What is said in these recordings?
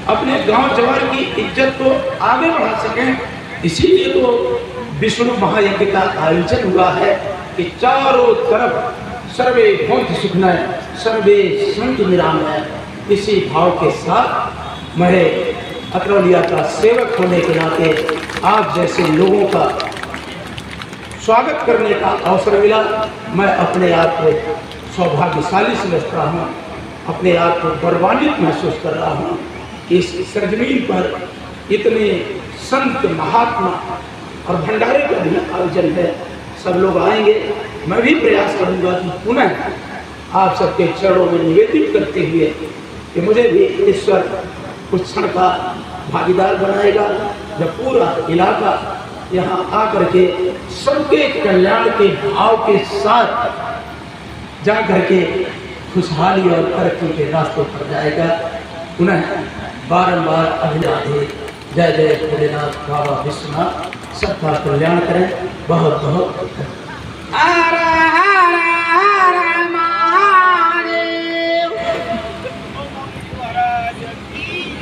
अपने गांव जवार की इज्जत को आगे बढ़ा सकें। इसीलिए तो विष्णु महायज्ञ का आयोजन हुआ है कि चारों तरफ सर्वे भवन्तु सुखिनः सर्वे सन्तु निरामयः। इसी भाव के साथ मैं अतरौलिया का सेवक होने के नाते आप जैसे लोगों का स्वागत करने का अवसर मिला। मैं अपने आप को सौभाग्यशाली समझता हूँ, अपने आप को गौरवान्वित महसूस कर रहा हूँ कि इस सरजमीन पर इतने संत महात्मा और भंडारे का भी आयोजन है। सब लोग आएंगे। मैं भी प्रयास करूँगा कि पुनः आप सबके चरणों में निवेदित करते हुए कि मुझे भी ईश्वर कुछ क्षण का भागीदार बनाएगा, जब पूरा इलाका यहाँ आकर के सबके कल्याण के भाव के साथ जा करके खुशहाली और तरक्की के रास्तों पर जाएगा। पुनः बारंबार अभिनंदन। जय जय भोलेनाथ बाबा विश्वनाथ सबका कल्याण करें। बहुत बहुत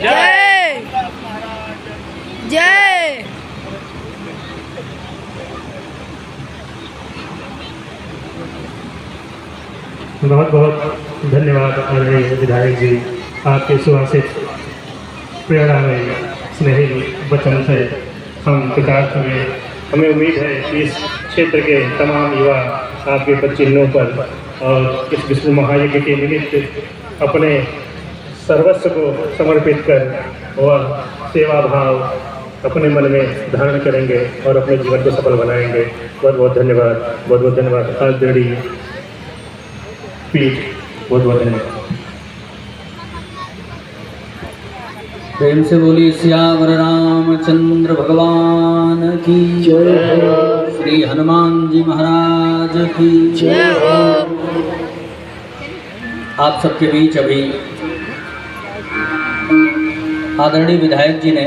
जय जय। बहुत बहुत धन्यवाद आदरणीय विधायक जी, आपके सुभाषित प्रेरणा में स्नेही वचन से हम कृतार्थ हुए। हमें उम्मीद है कि इस क्षेत्र के तमाम युवा आपके पदचिन्हों पर और इस विष्णु महायज्ञ के निमित्त अपने सर्वस्व को समर्पित कर और सेवा भाव अपने मन में धारण करेंगे और अपने जीवन को सफल बनाएंगे। बहुत बहुत धन्यवाद, बहुत बहुत धन्यवाद आदरणीय पीठ, बहुत बहुत धन्यवाद। प्रेम से बोली सियावर रामचंद्र भगवान की जय। श्री हनुमान जी महाराज की जय। आप सबके बीच अभी आदरणीय विधायक जी ने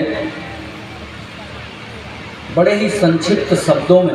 बड़े ही संक्षिप्त शब्दों में